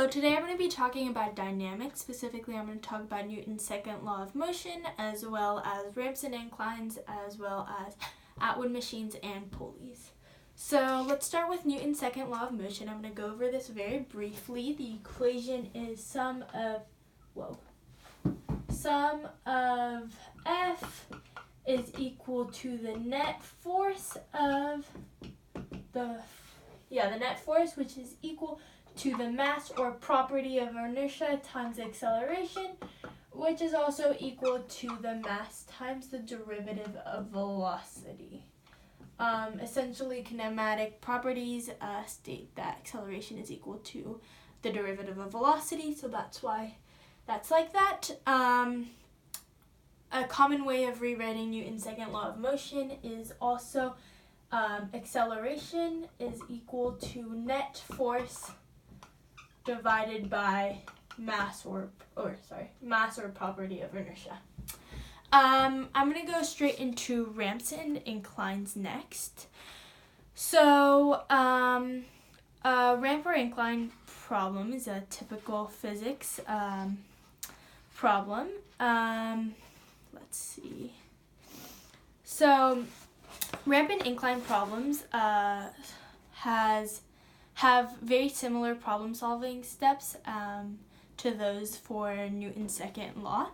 So today I'm going to be talking about dynamics. Specifically, I'm going to talk about Newton's second law of motion, as well as ramps and inclines, as well as Atwood machines and pulleys. So let's start with Newton's second law of motion. I'm going to go over this very briefly. The equation is sum of F is equal to the net force of the net force, which is equal to the mass or property of inertia times acceleration, which is also equal to the mass times the derivative of velocity. Essentially, kinematic properties state that acceleration is equal to the derivative of velocity, so that's why that's like that. A common way of rewriting Newton's second law of motion is also acceleration is equal to net force divided by mass or property of inertia. I'm going to go straight into ramps and inclines next. So a ramp or incline problem is a typical physics problem. Let's see. So ramp and incline problems have very similar problem-solving steps to those for Newton's second law.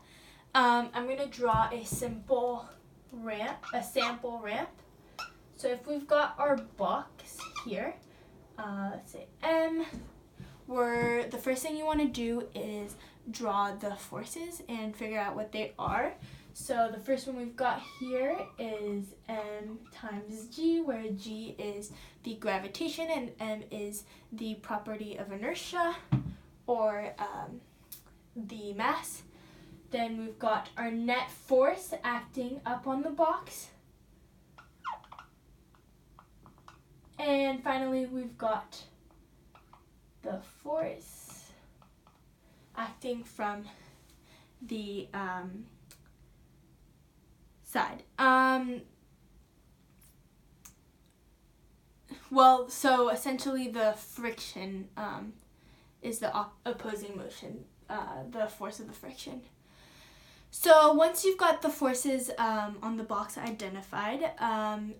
I'm going to draw a sample ramp. So if we've got our box here, let's say M, the first thing you want to do is draw the forces and figure out what they are. So the first one we've got here is M times G, where G is the gravitation and M is the property of inertia, or the mass. Then we've got our net force acting up on the box. And finally, we've got the force acting from the side. So essentially the friction is the opposing motion, the force of the friction. So once you've got the forces on the box identified,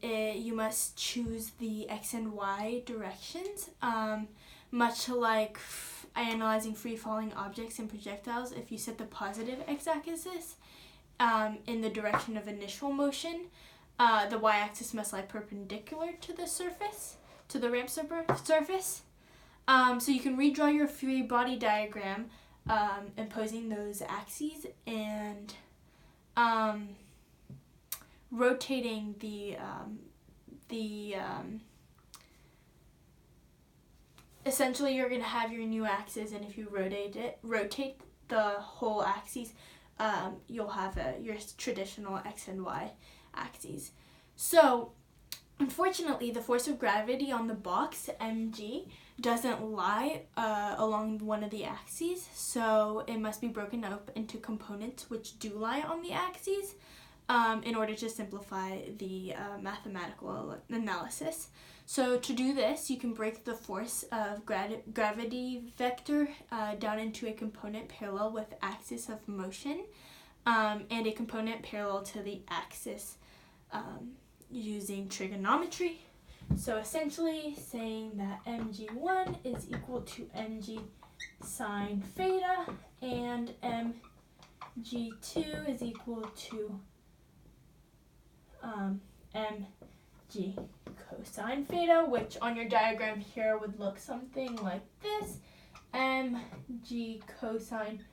you must choose the x and y directions, much like analyzing free-falling objects and projectiles. If you set the positive x-axis in the direction of initial motion, the y-axis must lie perpendicular to the surface, to the ramp surface. So you can redraw your free body diagram imposing those axes and rotating essentially you're going to have your new axis, and if you rotate the whole axis, you'll have your traditional x and y axes. So unfortunately, the force of gravity on the box, mg, doesn't lie along one of the axes, so it must be broken up into components which do lie on the axes in order to simplify the mathematical analysis. So to do this, you can break the force of gravity vector down into a component parallel with axis of motion and a component parallel to the axis using trigonometry. So essentially saying that mg1 is equal to mg sine theta and mg2 is equal to mg cosine theta, which on your diagram here would look something like this: mg cosine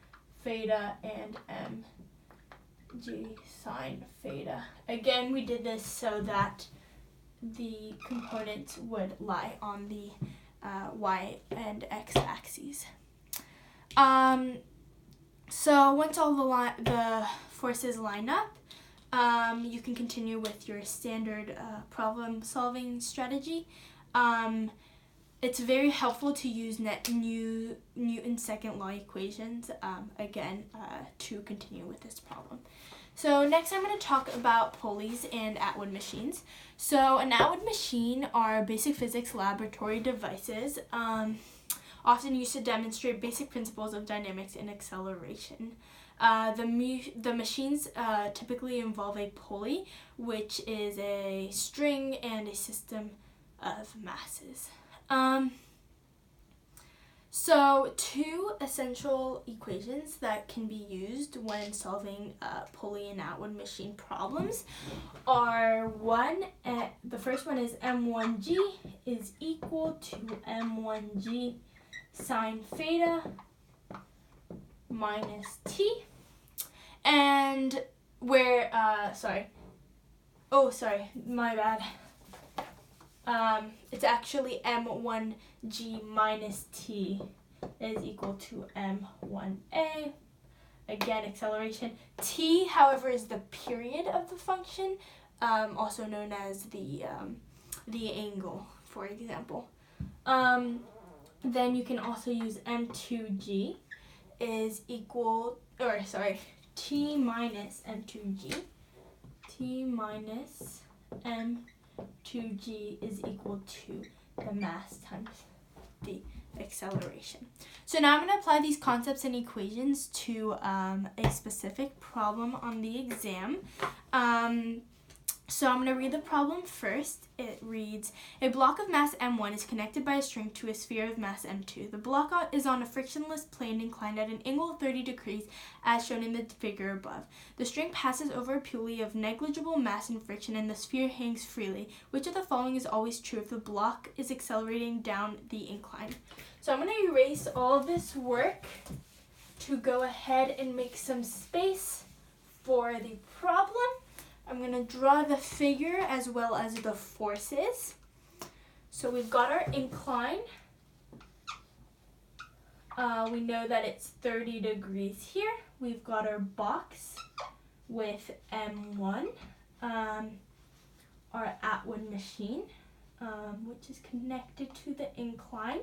theta and mg sine theta. Again, we did this so that the components would lie on the y and x axes. So once all the forces line up, you can continue with your standard problem-solving strategy. It's very helpful to use Newton's second law equations to continue with this problem. So next I'm going to talk about pulleys and Atwood machines. So an Atwood machine are basic physics laboratory devices often used to demonstrate basic principles of dynamics and acceleration. The machines typically involve a pulley, which is a string and a system of masses. So two essential equations that can be used when solving pulley and Atwood machine problems are the first one is m1g is equal to m1g sine theta minus t, and where my bad. It's actually m1g minus t is equal to m1a. Again, acceleration. T, however, is the period of the function, also known as the angle, for example. Then you can also use m2g is equal, t minus m2g. T minus m2g is equal to the mass times the acceleration. So now I'm going to apply these concepts and equations to a specific problem on the exam. So I'm going to read the problem first. It reads, a block of mass m1 is connected by a string to a sphere of mass m2. The block is on a frictionless plane inclined at an angle of 30 degrees as shown in the figure above. The string passes over a pulley of negligible mass and friction and the sphere hangs freely. Which of the following is always true if the block is accelerating down the incline? So I'm going to erase all of this work to go ahead and make some space for the problem. I'm going to draw the figure as well as the forces. So we've got our incline. We know that it's 30 degrees here. We've got our box with M1, our Atwood machine, which is connected to the incline.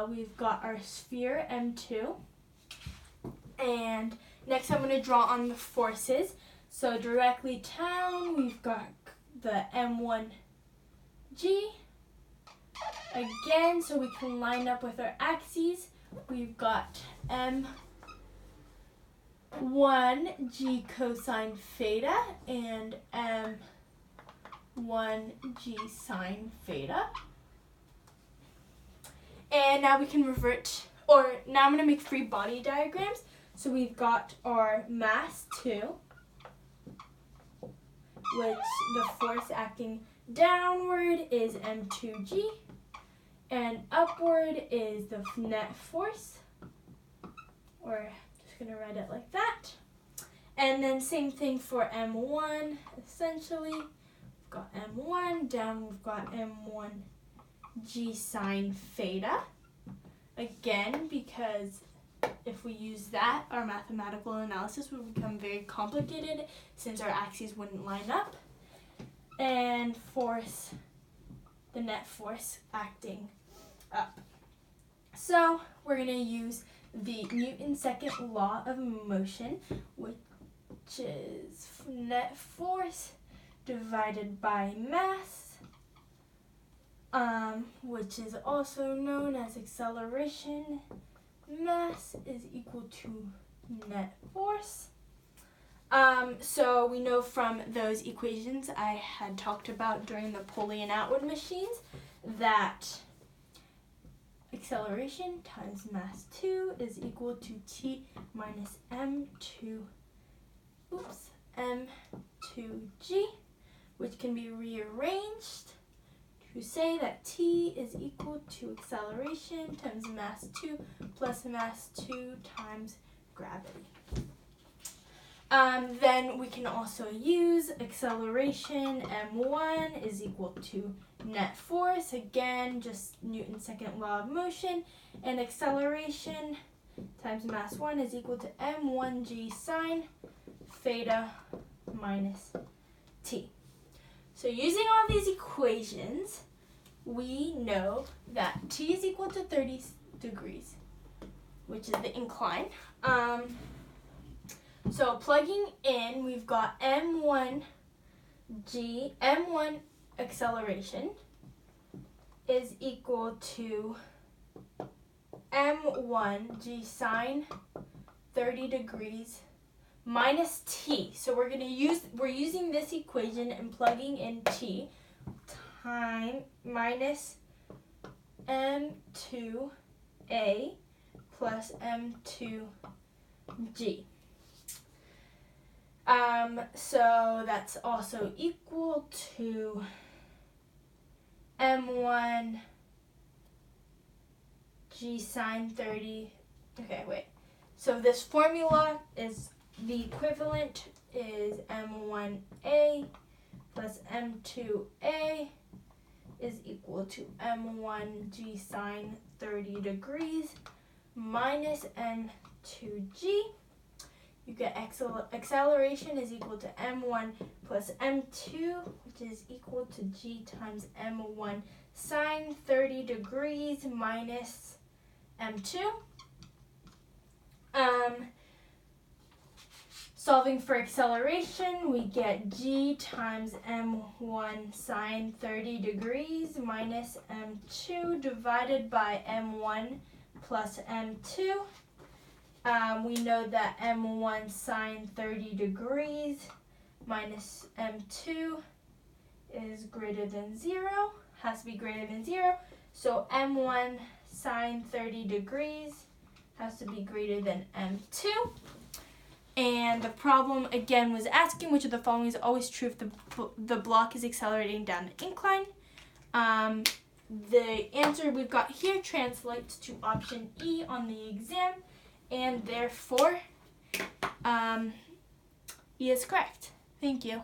We've got our sphere M2. And next I'm going to draw on the forces. So directly down, we've got the M1G. Again, so we can line up with our axes. We've got M1G cosine theta and M1G sine theta. And now we can now I'm going to make free body diagrams. So we've got our mass 2, which the force acting downward is M2G, and upward is the net force, or just going to write it like that. And then same thing for M1, essentially. We've got M1, down we've got M1G sine theta. Again, because if we use that, our mathematical analysis would become very complicated since our axes wouldn't line up. And force, the net force acting up. So we're going to use the Newton's second law of motion, which is net force divided by mass, which is also known as acceleration. Mass is equal to net force. So we know from those equations I had talked about during the pulley and Atwood machines that acceleration times mass 2 is equal to T minus M2G, which can be rearranged to say that T is equal to acceleration times mass 2 plus mass 2 times gravity. Then we can also use acceleration M1 is equal to net force, again just Newton's second law of motion, and acceleration times mass 1 is equal to M1G sine theta minus T. So using all these equations, we know that T is equal to 30 degrees, which is the incline. So plugging in, we've got M1 acceleration is equal to m1 g sine 30 degrees minus t. So we're using this equation and plugging in t time minus m2a plus m2g. So that's also equal to m1 g sine 30. Okay, wait. So this formula is the equivalent is m1a plus m2a is equal to m1 g sine 30 degrees minus m2g. You get acceleration is equal to m1 plus m2, which is equal to g times m1 sine 30 degrees minus m2. Solving for acceleration, we get g times m1 sine 30 degrees minus m2 divided by m1 plus m2. We know that m1 sine 30 degrees minus m2 is greater than 0, has to be greater than 0. So m1 sine 30 degrees has to be greater than m2. And the problem again was asking which of the following is always true if the block is accelerating down an incline. The answer we've got here translates to option E on the exam, and therefore E is correct. Thank you.